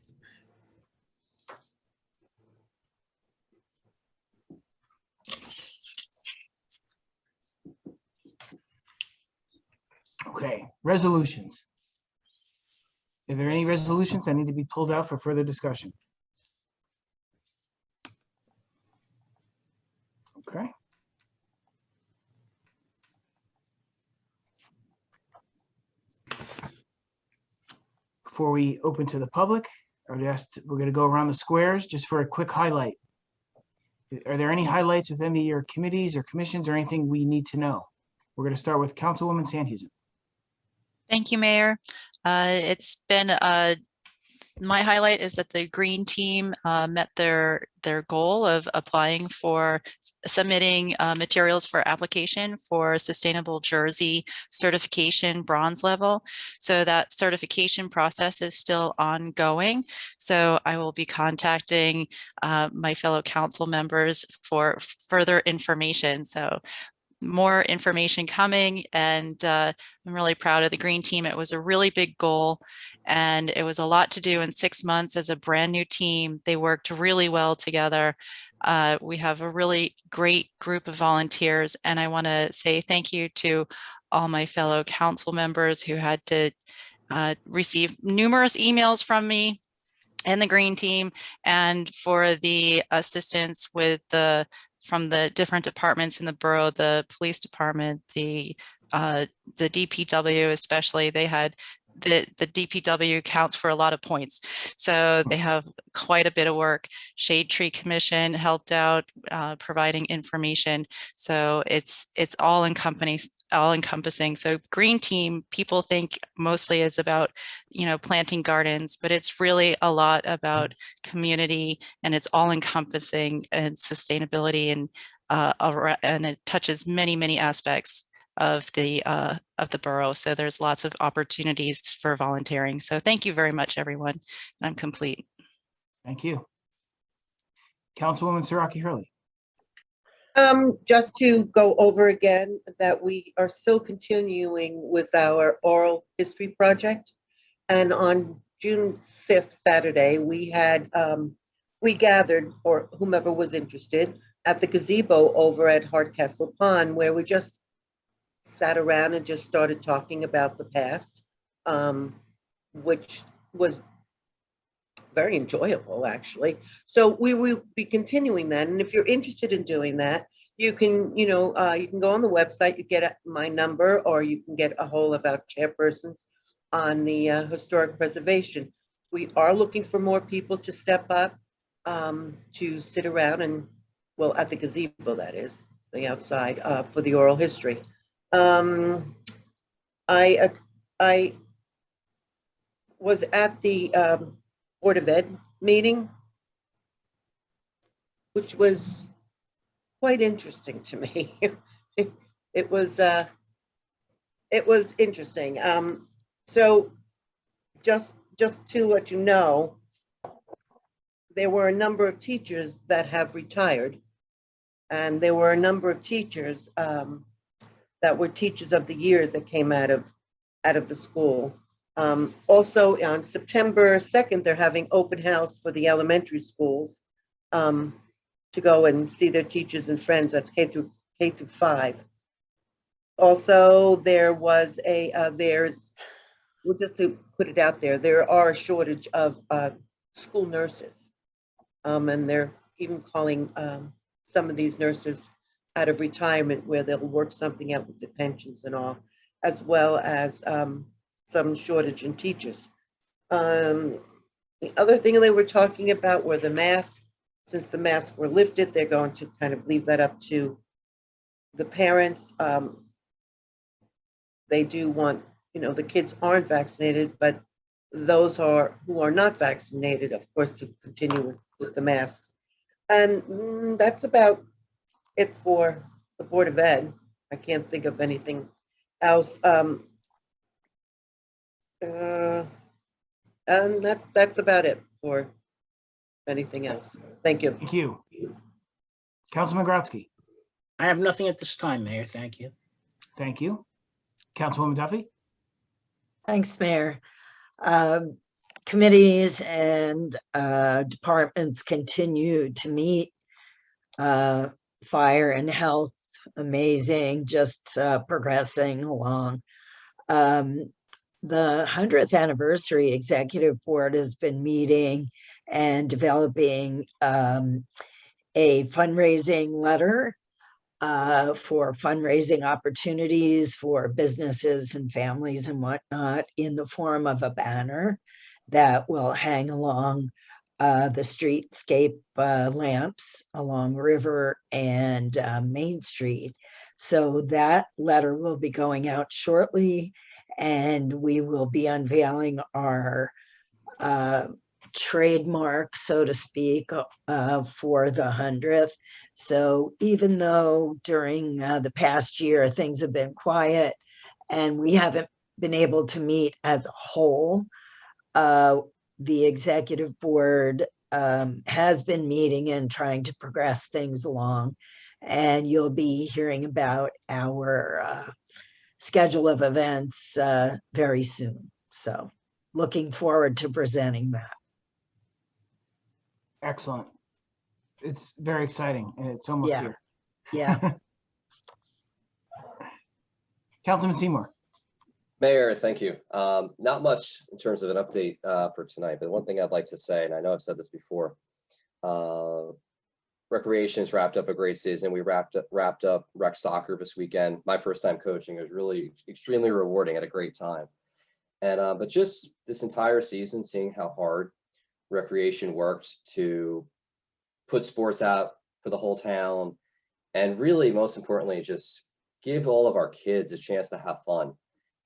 Okay, resolutions. Are there any resolutions that need to be pulled out for further discussion? Okay. Before we open to the public, we're going to go around the squares just for a quick highlight. Are there any highlights within your committees or commissions or anything we need to know? We're going to start with Councilwoman Sandhusen. Thank you, Mayor. It's been my highlight is that the green team met their goal of applying for submitting materials for application for sustainable jersey certification bronze level. So that certification process is still ongoing. So I will be contacting my fellow council members for further information. So more information coming, and I'm really proud of the green team. It was a really big goal and it was a lot to do in 6 months as a brand new team. They worked really well together. We have a really great group of volunteers, and I want to say thank you to all my fellow council members who had to receive numerous emails from me and the green team, and for the assistance with from the different departments in the borough, the police department, the DPW especially. They had the DPW counts for a lot of points. So they have quite a bit of work. Shade Tree Commission helped out providing information. So it's all encompassing. So green team, people think mostly is about, planting gardens, but it's really a lot about community, and it's all encompassing and sustainability, and it touches many, many aspects of the borough. So there's lots of opportunities for volunteering. So thank you very much, everyone. I'm complete. Thank you. Councilwoman Siraki Hurley. Just to go over again that we are still continuing with our oral history project. And on June 5th, Saturday, we had, we gathered, or whomever was interested, at the gazebo over at Hardcastle Pond, where we just sat around and just started talking about the past, which was very enjoyable, actually. So we will be continuing that. And if you're interested in doing that, you can, you can go on the website, you get my number, or you can get a hold of our chairpersons on the historic preservation. We are looking for more people to step up to sit around and, well, at the gazebo, that is, the outside, for the oral history. I was at the Board of Ed meeting, which was quite interesting to me. It was interesting. So just to let you know, there were a number of teachers that have retired, and there were a number of teachers that were teachers of the years that came out of the school. Also on September 2nd, they're having open house for the elementary schools to go and see their teachers and friends. That's K through 5. Also, there was well, just to put it out there, there are a shortage of school nurses. And they're even calling some of these nurses out of retirement, where they'll work something out with the pensions and all, as well as some shortage in teachers. The other thing they were talking about were the masks. Since the masks were lifted, they're going to kind of leave that up to the parents. They do want, the kids aren't vaccinated, but those who are not vaccinated, of course, to continue with the masks. And that's about it for the Board of Ed. I can't think of anything else. And that's about it for anything else. Thank you. Thank you. Councilman Grotzky. I have nothing at this time, Mayor. Thank you. Thank you. Councilwoman Duffy. Thanks, Mayor. Committees and departments continue to meet. Fire and health, amazing, just progressing along. The 100th anniversary executive board has been meeting and developing a fundraising letter for fundraising opportunities for businesses and families and whatnot, in the form of a banner that will hang along the streetscape lamps along River and Main Street. So that letter will be going out shortly, and we will be unveiling our trademark, so to speak, for the 100th. So even though during the past year things have been quiet and we haven't been able to meet as a whole, the executive board has been meeting and trying to progress things along, and you'll be hearing about our schedule of events very soon. So looking forward to presenting that. Excellent. It's very exciting, and it's almost here. Yeah. Councilman Seymour. Mayor, thank you. Not much in terms of an update for tonight, but one thing I'd like to say, and I know I've said this before, Recreation's wrapped up a great season. We wrapped up rec soccer this weekend. My first time coaching. It was really extremely rewarding, at a great time. And but just this entire season, seeing how hard Recreation worked to put sports out for the whole town, and really, most importantly, just give all of our kids a chance to have fun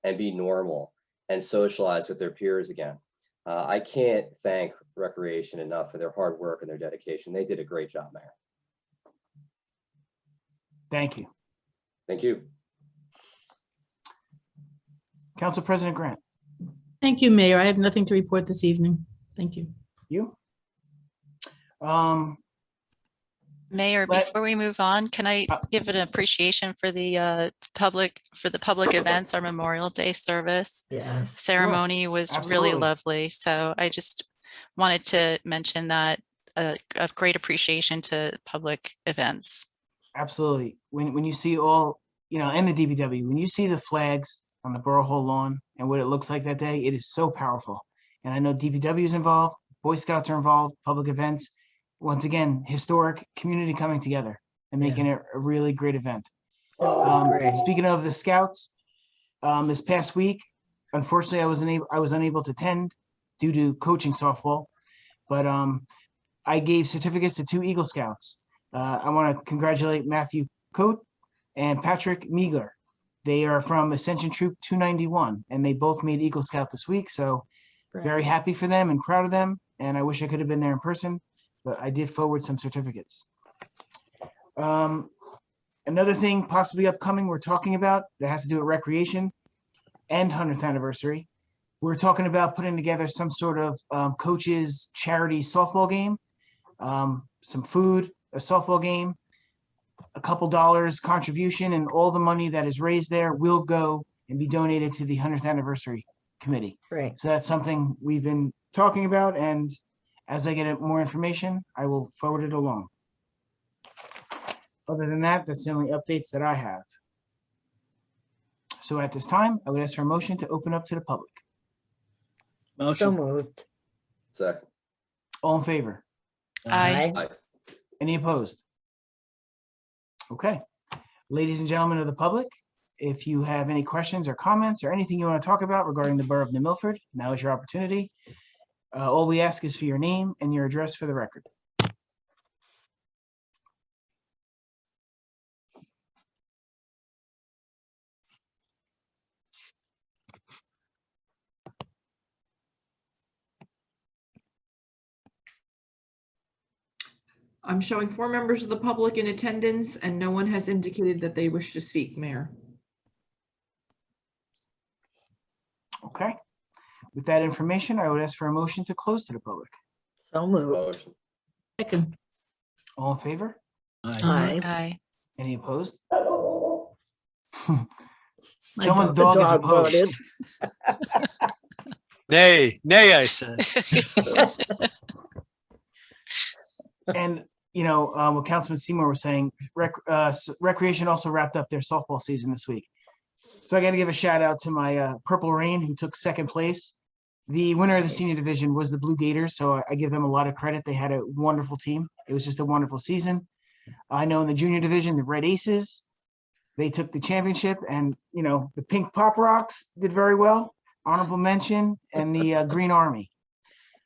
and be normal and socialize with their peers again. I can't thank Recreation enough for their hard work and their dedication. They did a great job, Mayor. Thank you. Thank you. Council President Grant. Thank you, Mayor. I have nothing to report this evening. Thank you. You? Mayor, before we move on, can I give an appreciation for the public events, our Memorial Day service? Yes. Ceremony was Absolutely. really lovely. So I just wanted to mention that a great appreciation to public events. Absolutely. When you see all, and the DPW, when you see the flags on the Borough Hall lawn and what it looks like that day, it is so powerful. And I know DPW is involved, Boy Scouts are involved, public events. Once again, historic community coming together and making it a really great event. Great. Speaking of the Scouts, this past week, Unfortunately, I was unable to attend due to coaching softball, but I gave certificates to 2 Eagle Scouts. I want to congratulate Matthew Coate and Patrick Meagler. They are from Ascension Troop 291, and they both made Eagle Scout this week. So very happy for them and proud of them. And I wish I could have been there in person, but I did forward some certificates. Another thing possibly upcoming we're talking about that has to do with recreation and 100th anniversary. We're talking about putting together some sort of coaches charity softball game, some food, a softball game, a couple dollars contribution, and all the money that is raised there will go and be donated to the 100th anniversary committee. Right. So that's something we've been talking about, and as I get more information, I will forward it along. Other than that, that's the only updates that I have. So at this time, I would ask for a motion to open up to the public. So Motion. moved. Second. All in favor? Aye. Aye. Any opposed? Okay. Ladies and gentlemen of the public, if you have any questions or comments or anything you want to talk about regarding the Borough of New Milford, now is your opportunity. All we ask is for your name and your address for the record. I'm showing 4 members of the public in attendance, and no one has indicated that they wish to speak, Mayor. Okay. With that information, I would ask for a motion to close to the public. So moved. Motion. Second. All in favor? Aye. Aye. Aye. Any opposed? My Someone's The dog is opposed. voted. Nay, I said. And, you know, what Councilman Seymour was saying, Recreation also wrapped up their softball season this week. So I got to give a shout out to my Purple Rain, who took 2nd place. The winner of the senior division was the Blue Gators, so I give them a lot of credit. They had a wonderful team. It was just a wonderful season. I know in the junior division, the Red Aces, they took the championship, and, you know, the Pink Pop Rocks did very well. Honorable mention, and the Green Army.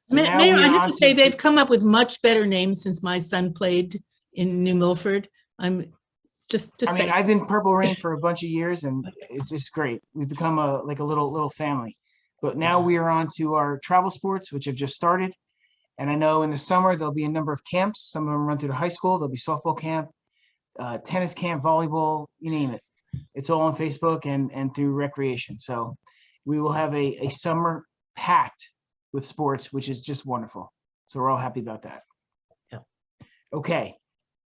So now Mayor, we I are have on to say, to- they've come up with much better names since my son played in New Milford. I'm just I mean, saying. I've been Purple Rain for a bunch of years, and it's just great. We've become a little family. But now we are on to our travel sports, which have just started. And I know in the summer there'll be a number of camps. Some of them run through the high school. There'll be softball camp, tennis camp, volleyball, you name it. It's all on Facebook and through recreation. So we will have a summer packed with sports, which is just wonderful. So we're all happy about that. Yeah. Okay.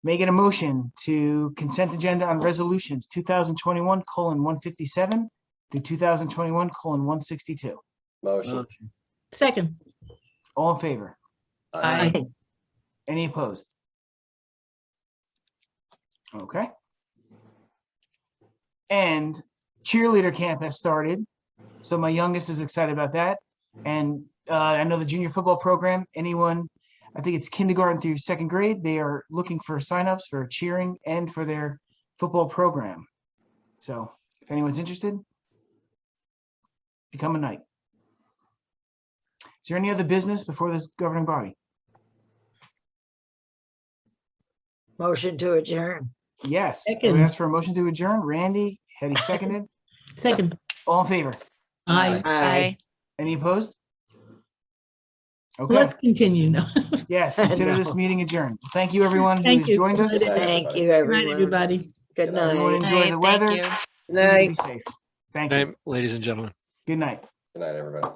May I get a motion to consent agenda on resolutions 2021:157 through 2021:162. Motion. Motion. Second. All in favor? Aye. Aye. Any opposed? Okay. And cheerleader camp has started. So my youngest is excited about that. And I know the junior football program, anyone, I think it's kindergarten through 2nd grade, they are looking for signups for cheering and for their football program. So if anyone's interested, become a knight. Is there any other business before this governing body? Motion to adjourn. Yes. I would Second. ask for a motion to adjourn. Randy, Hetty seconded. Second. All in favor? Aye. Aye. Any opposed? Okay, Let's continue now. yes, consider this No. meeting adjourned. Thank you, everyone who Thank has you. joined us. Good night, Thank you, Good night, everyone. everybody. Good Everyone night. enjoy Aye, the weather. thank you. Be Night. safe. Thank you. Ladies and gentlemen. Good night. Good night, everybody.